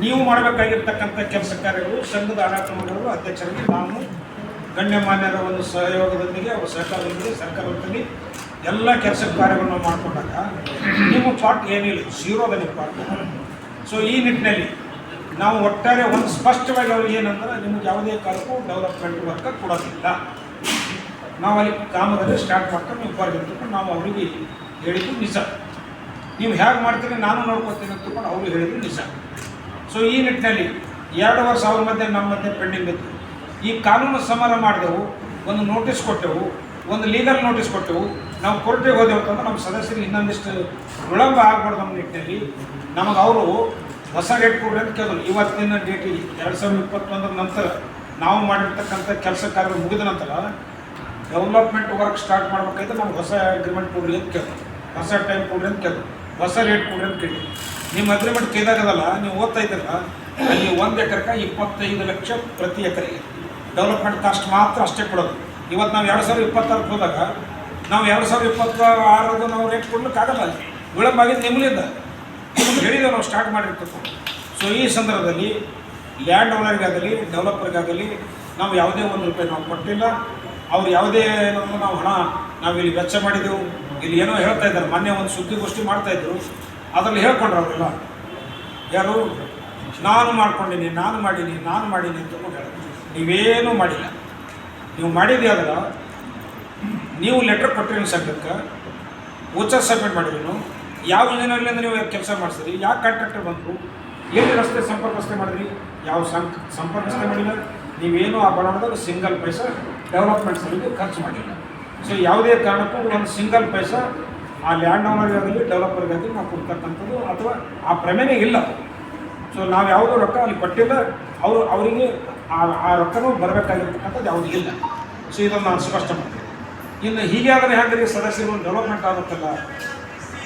ನೀವು ಮಾಡಬೇಕಾಗಿರ್ತಕ್ಕಂಥ ಕೆಲಸ ಕಾರ್ಯಗಳು ಸಂಘದ ಆಡಳಿತ ಮಂಡಳಿಗಳು ಅಧ್ಯಕ್ಷರಿಗೆ ನಾನು ಗಣ್ಯಮಾನ್ಯರ ಒಂದು ಸಹಯೋಗದೊಂದಿಗೆ ಅವರ ಸಹಕಾರದೊಂದಿಗೆ ಸರ್ಕಾರದಲ್ಲಿ ಎಲ್ಲ ಕೆಲಸ ಕಾರ್ಯಗಳನ್ನು ಮಾಡಿಕೊಂಡಾಗ ನಿಮ್ಮ ಪಾರ್ಟ್ ಏನಿಲ್ಲ, ಝೀರೋದ ನಿಮ್ಮ ಪಾರ್ಟ್. ಸೊ ಈ ನಿಟ್ಟಿನಲ್ಲಿ ನಾವು ಒಟ್ಟಾರೆ ಒಂದು ಸ್ಪಷ್ಟವಾಗಿ ಅವ್ರಿಗೆ ಏನಂದ್ರೆ ನಿಮ್ಗೆ ಯಾವುದೇ ಕಾಲಕ್ಕೂ ಡೆವಲಪ್ಮೆಂಟ್ ವರ್ಕ್ ಕೊಡೋದಿಲ್ಲ. ನಾವು ಅಲ್ಲಿ ಕಾಮಗಾರಿ ಸ್ಟಾರ್ಟ್ ಮಾಡ್ಕೊಂಡು ನೀವು ಬರ್ಗಿರ್ತಕೊಂಡು ನಾವು ಅವರಿಗೆ ಹೇಳಿದ್ದು ನಿಜ. ನೀವು ಹೇಗೆ ಮಾಡ್ತೀರಿ ನಾನು ನೋಡ್ಕೊತೀನಿ ಅಂತ ತಿಳ್ಕೊಂಡು ಅವ್ರಿಗೆ ಹೇಳಿದ್ದು ನಿಜ. ಸೊ ಈ ನಿಟ್ಟಿನಲ್ಲಿ 2 ವರ್ಷ ಅವ್ರ ಮಧ್ಯೆ ನಮ್ಮ ಮಧ್ಯೆ ಪೆಂಡಿಂಗ್ ಇತ್ತು. ಈ ಕಾನೂನು ಸಮರ ಮಾಡಿದೆವು, ಒಂದು ನೋಟಿಸ್ ಕೊಟ್ಟೆವು, ಒಂದು ಲೀಗಲ್ ನೋಟಿಸ್ ಕೊಟ್ಟೆವು. ನಾವು ಕೋರ್ಟಿಗೆ ಹೋದೆವು ಅಂತಂದ್ರೆ ನಮ್ಮ ಸದಸ್ಯರಿಗೆ ಇನ್ನೊಂದಿಷ್ಟು ವಿಳಂಬ ಆಗ್ಬಾರ್ದು ನಮ್ಮ ನಿಟ್ಟಿನಲ್ಲಿ. ನಮಗೆ ಅವರು ಹೊಸ ರೇಟ್ ಕೊಡ್ರಿ ಅಂತ ಕೇಳಿದ್ರು. ಇವತ್ತಿನ ಡೇಟಿಗೆ 2021 ನಂತರ ನಾವು ಮಾಡಿರ್ತಕ್ಕಂಥ ಕೆಲಸ ಕಾರ್ಯ ಮುಗಿದ ನಂತರ ಡೆವಲಪ್ಮೆಂಟ್ ವರ್ಕ್ ಸ್ಟಾರ್ಟ್ ಮಾಡ್ಬೇಕಾದ್ರೆ ನಮ್ಗೆ ಹೊಸ ಅಗ್ರಿಮೆಂಟ್ ಕೊಡ್ರಿ ಅಂತ ಕೇಳಿದ್ರು, ಹೊಸ ಟೈಮ್ ಕೊಡ್ರಿ ಅಂತ ಕೇಳಿದ್ರು, ಹೊಸ ರೇಟ್ ಕೊಡ್ರಿ ಅಂತ ಕೇಳಿ. ನಿಮ್ಮ ಅಗ್ರಿಮೆಂಟ್ ಕೈದಾಗದಲ್ಲ, ನೀವು ಓದ್ತಾ ಇದ್ದೀರಲ್ಲ, ಅಲ್ಲಿ 1 ಎಕರೆಗೆ 25 ಲಕ್ಷ ಪ್ರತಿ ಎಕರೆಗೆ ಡೆವಲಪ್ಮೆಂಟ್ ಕಾಸ್ಟ್ ಮಾತ್ರ ಅಷ್ಟೇ ಕೊಡೋದು. ಇವತ್ತು ನಾವು 2026 ಹೋದಾಗ ನಾವು 2026 ನಾವು ರೇಟ್ ಕೊಡ್ಲಿಕ್ಕಾಗಲ್ಲ. ಅಲ್ಲಿ ವಿಳಂಬ ಆಗಿದ್ದು ನಿಮ್ಮಲಿಂದ, ನಿಮ್ಗೆ ಹೇಳಿದ ನಾವು ಸ್ಟಾರ್ಟ್ ಮಾಡಿರ್ತಕ್ಕೋ. ಸೊ ಈ ಸಂದರ್ಭದಲ್ಲಿ ಲ್ಯಾಂಡ್ ಓನರ್ಗಾಗಲಿ ಡೆವಲಪರ್ಗಾಗಲಿ ನಾವು ಯಾವುದೇ ₹1 ನಾವು ಕೊಟ್ಟಿಲ್ಲ. ಅವ್ರು ಯಾವುದೇ ನಾವು ಹಣ ನಾವಿಲ್ಲಿ ವೆಚ್ಚ ಮಾಡಿದೆವು. ಇಲ್ಲಿ ಏನೋ ಹೇಳ್ತಾ ಇದ್ದಾರೆ, ಮೊನ್ನೆ ಒಂದು ಸುದ್ದಿಗೋಷ್ಠಿ ಮಾಡ್ತಾಯಿದ್ರು, ಅದರಲ್ಲಿ ಹೇಳ್ಕೊಂಡ್ರು ಅವರೆಲ್ಲ. ಯಾರು ನಾನು ಮಾಡ್ಕೊಂಡೀನಿ, ನಾನು ಮಾಡೀನಿ ಅಂತಕೊಂಡು ಹೇಳೋದು. ನೀವೇನೂ ಮಾಡಿಲ್ಲ. ನೀವು ಮಾಡಿದ್ದೆ ಅದಲ್ಲ, ನೀವು ಲೆಟ್ರ್ ಕೊಟ್ಟಿರಿ ಸಂಘಕ್ಕೆ, ವೋಚರ್ ಸಬ್ಮಿಟ್ ಮಾಡಿದ್ರು, ಯಾವ ಇಂಜಿನಿಯರ್ಲಿಂದ ನೀವು ಕೆಲಸ ಮಾಡಿಸಿರಿ, ಯಾವ ಕಾಂಟ್ರಾಕ್ಟರ್ ಬಂದರು, ಏನು ರಸ್ತೆ ಸಂಪರ್ಕ ರಸ್ತೆ ಮಾಡಿದ್ರಿ, ಯಾವ ಸಂಪರ್ಕ ರಸ್ತೆ ಮಾಡಿಲ್ಲ. ನೀವೇನು ಆ ಬಡವಣದಾಗ ಸಿಂಗಲ್ ಪೈಸಾ ಡೆವಲಪ್ಮೆಂಟ್ ಸಲುವಾಗಿ ಖರ್ಚು ಮಾಡಿಲ್ಲ. ಸೊ ಯಾವುದೇ ಕಾರಣಕ್ಕೂ ಒಂದು ಸಿಂಗಲ್ ಪೈಸಾ ಆ ಲ್ಯಾಂಡ್ ಓನರ್ಗಾಗಲಿ ಡೆವಲಪರ್ಗಾಗಲಿ ನಾವು ಕೊಡ್ತಕ್ಕಂಥದ್ದು ಅಥವಾ ಆ ಪ್ರಮೇಯ ಇಲ್ಲ. ಸೊ ನಾವು ಯಾವುದೋ ರೊಕ್ಕ ಅಲ್ಲಿ ಕೊಟ್ಟಿಲ್ಲ, ಅವರಿಗೆ ಆ ರೊಕ್ಕನೂ ಬರಬೇಕಾಗಿರ್ತಕ್ಕಂಥದ್ದು ಯಾವುದೂ ಇಲ್ಲ. ಸೊ ಇದನ್ನು ನಾನು ಸ್ಪಷ್ಟ ಮಾಡ್ತೀನಿ. ಇನ್ನು ಹೀಗೆ ಆದರೆ ಹೇಗೆ ಸದಸ್ಯರು ಡೆವಲಪ್ಮೆಂಟ್ ಆಗುತ್ತಲ್ಲ,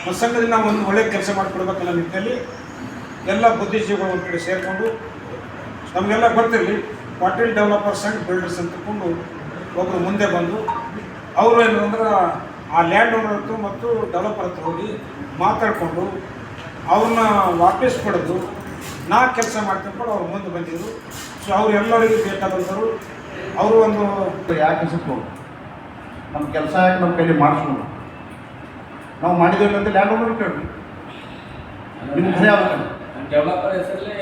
ಮತ್ತು ಸಂಘದಿಂದ ಒಂದು ಒಳ್ಳೆಯ ಕೆಲಸ ಮಾಡಿಕೊಡ್ಬೇಕಲ್ಲ ನಿಟ್ಟಿನಲ್ಲಿ ಎಲ್ಲ ಬುದ್ಧಿಜೀವಿಗಳು ಒಂದು ಕಡೆ ಸೇರಿಕೊಂಡು, ನಮಗೆಲ್ಲ ಗೊತ್ತಿರಲಿ, ಪಾಟೀಲ್ ಡೆವಲಪರ್ಸ್ ಆ್ಯಂಡ್ ಬಿಲ್ಡರ್ಸ್ ಅಂತಕೊಂಡು ಒಬ್ಬರು ಮುಂದೆ ಬಂದು ಅವರು ಏನಂದ್ರೆ ಆ ಲ್ಯಾಂಡ್ ಓನರ್ ಹತ್ರ ಮತ್ತು ಡೆವಲಪರ್ ಹತ್ರ ಹೋಗಿ ಮಾತಾಡಿಕೊಂಡು ಅವ್ರನ್ನ ವಾಪಸ್ ಪಡೆದು ನಾ ಕೆಲಸ ಮಾಡ್ಕೊಂಡು ಅವ್ರು ಮುಂದೆ ಬಂದಿದ್ರು. ಸೊ ಅವ್ರು ಎಲ್ಲರಿಗೂ ಬೇಕಾದಂಥವ್ರು ಅವರು ಒಂದು ಯಾಕೆ ಕೆಲಸಕ್ಕೆ ಹೋಗಿ ನಮ್ಮ ಕೆಲಸ ಯಾಕೆ ನಮ್ಮ ಕೈಲಿ ಮಾಡಿಸ್ಕೊಂಡು ನಾವು ಮಾಡಿದ್ದೇವೆ ಅಂತ ಲ್ಯಾಂಡ್ ಓನರ್ ಕೇಳಿ ನಿಮ್ಗೆ ಖರೆ ಆಗ್ಬೇಕು. ಡೆವಲಪರ್ ಹೆಸರಲ್ಲಿ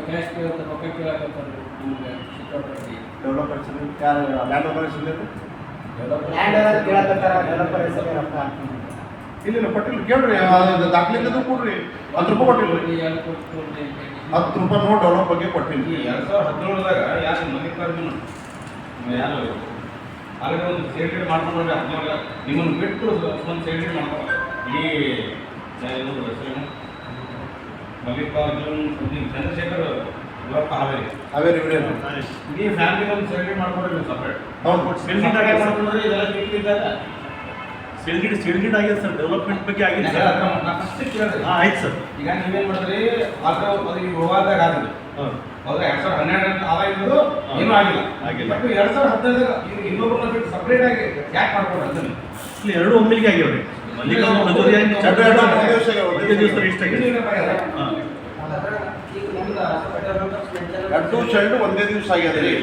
ಕ್ಯಾಶ್ ರೊಕ್ಕ ಕೇಳಕತ್ತಾರೆ. ಡೆವಲಪರ್ ಹೆಸರು ಯಾರು ಲ್ಯಾಂಡ್ ಓನರ್ ಹೆಸರು ಇಲ್ಲ ಪಟ್ಟಿಲ್ಲ ಕೇಳ್ರಿ, ದಾಖಲೆದ್ದು ಕೊಡ್ರಿ. ₹10 ಕೊಟ್ಟಿಲ್ಲ, ₹10 ನೋಡಿ ಡೆವಲಪ್ ಬಗ್ಗೆ ಕೊಟ್ಟಿಲ್ಲ. 2017 ಯಾರು ಮಲ್ಲಿಕಾರ್ಜುನ ಯಾರು ಆಲ್ರೆಡಿ ಒಂದು ಸೇಲ್ರಿ ಮಾಡ್ಕೊಂಡ್ರೆ 17 ನಿಮ್ಮನ್ನು ಬಿಟ್ಟು ಒಂದು ಸೇಲ್ರಿ ಮಾಡ್ಕೊಂಡು ಈ ಮಲ್ಲಿಕಾರ್ಜುನ್ ಚಂದ್ರಶೇಖರ್ ಇವತ್ತು ಹಾವೇರಿ ಈ ಫ್ಯಾಮಿಲಿ ಒಂದು ಸೇಲ್ರಿ ಮಾಡ್ಕೊಂಡ್ರೆ ನೀವು ಸಪ್ರೇಟ್ ಮಾಡ್ಕೊಂಡ್ರೆ ಇದೆಲ್ಲ ಬಿಟ್ಟಿದ್ದಾಗ ಸಿಲ್ಗಿಡ್ ಆಗಿದೆ ಸರ್. ಡೆವಲಪ್ಮೆಂಟ್ ಬಗ್ಗೆ ಆಗಿದೆ ಸರ್. ಆಯ್ತು ಸರ್. ಈಗ ನೀವೇನು ಮಾಡಿದ್ರಿ ಮಾತ್ರ ಅದು ಈಗ ವಿವಾದಾಗ ಆಗಿದೆ. ಹೌದಾ 2012 ಆದಾಗಿದ್ದು ಏನೂ ಆಗಿಲ್ಲ. ಬಟ್ 2015 ಇನ್ನೊಬ್ಬರನ್ನ ಬಿಟ್ಟು ಸಪ್ರೇಟ್ ಆಗಿ ಯಾಕೆ ಮಾಡ್ಕೊಂಡು ಅಂತ ಇಲ್ಲಿ 2 ಒಮ್ಮೆಲಿಗೆ ಆಗ್ಯಾವ್ರಿ. ಮಲ್ಲಿಕಾರ್ಜುನ ಒಂದೇ ದಿವಸ ಇಷ್ಟ ಆಗಿದೆ. 2 ಚಂಡು ಒಂದೇ ದಿವಸ ಆಗ್ಯದ್ರಿ.